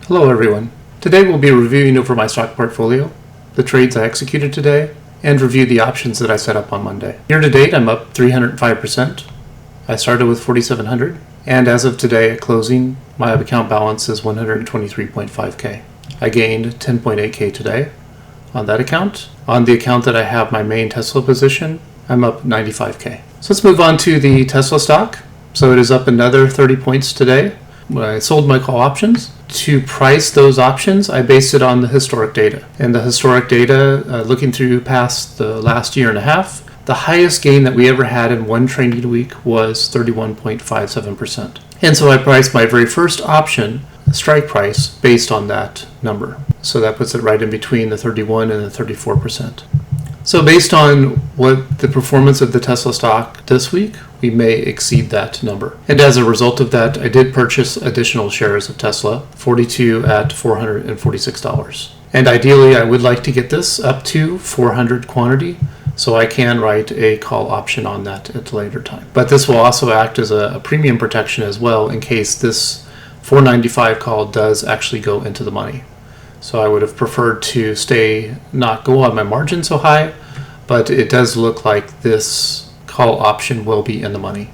Hello everyone. Today we'll be reviewing over my stock portfolio, the trades I executed today, and review the options that I set up on Monday. Year to date I'm up 305%. I started with 4,700, and as of today at closing, my account balance is 123.5k. I gained 10.8k today on that account. On the account that I have my main Tesla position, I'm up 95k. So let's move on to the Tesla stock. So it is up another 30 points today. When I sold my call options, to price those options, I based it on the historic data. And the historic data, looking through past the last year and a half, the highest gain that we ever had in one trading week was 31.57%. And so I priced my very first option, strike price, based on that number. So that puts it right in between the 31 and the 34%. So based on what the performance of the Tesla stock this week, we may exceed that number. And as a result of that, I did purchase additional shares of Tesla, 42 at $446. And ideally, I would like to get this up to 400 quantity, so I can write a call option on that at a later time. But this will also act as a premium protection as well in case this 495 call does actually go into the money. So I would have preferred to not go on my margin so high, but it does look like this call option will be in the money.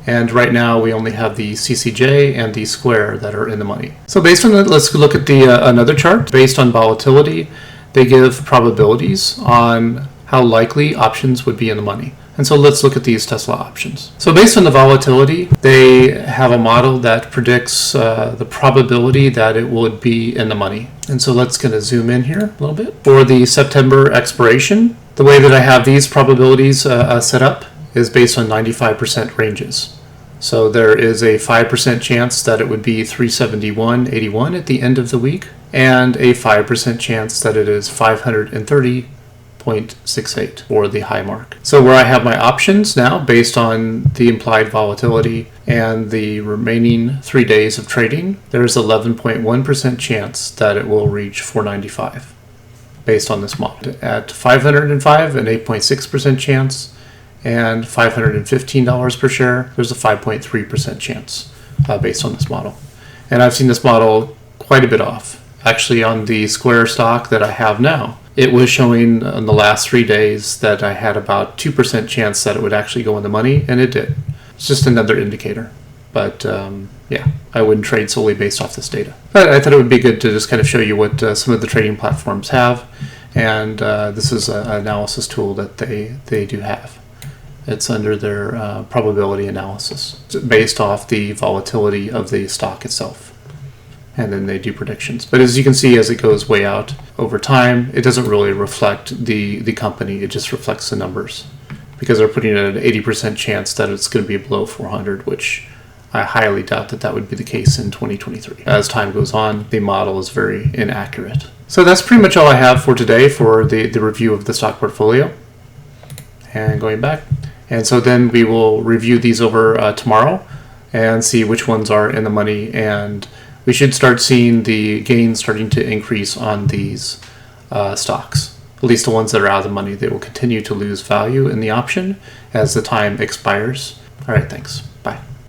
And right now we only have the CCJ and the square that are in the money. So based on that, let's look at the another chart. Based on volatility, they give probabilities on how likely options would be in the money. And so let's look at these Tesla options. So based on the volatility, they have a model that predicts the probability that it would be in the money. And so let's kind of zoom in here a little bit. For the September expiration, the way that I have these probabilities set up is based on 95% ranges. So there is a 5% chance that it would be 371.81 at the end of the week, and a 5% chance that it is 530.68 for the high mark. So where I have my options now based on the implied volatility and the remaining 3 days of trading, there's 11.1% chance that it will reach 495 based on this model. At 505, an 8.6% chance, and $515 per share, there's a 5.3% chance based on this model. And I've seen this model quite a bit off. Actually, on the Square stock that I have now, it was showing in the last 3 days that I had about 2% chance that it would actually go in the money, and it did. It's just another indicator. But yeah, I wouldn't trade solely based off this data. But I thought it would be good to just kind of show you what some of the trading platforms have, and this is an analysis tool that they do have. It's under their probability analysis based off the volatility of the stock itself. And then they do predictions. But as you can see, as it goes way out over time, it doesn't really reflect the company. It just reflects the numbers because they're putting it at an 80% chance that it's going to be below 400, which I highly doubt that would be the case in 2023. As time goes on, the model is very inaccurate. So that's pretty much all I have for today for the review of the stock portfolio. And going back. And so then we will review these over tomorrow and see which ones are in the money, and we should start seeing the gains starting to increase on these stocks. At least the ones that are out of the money. They will continue to lose value in the option as the time expires. All right, thanks. Bye.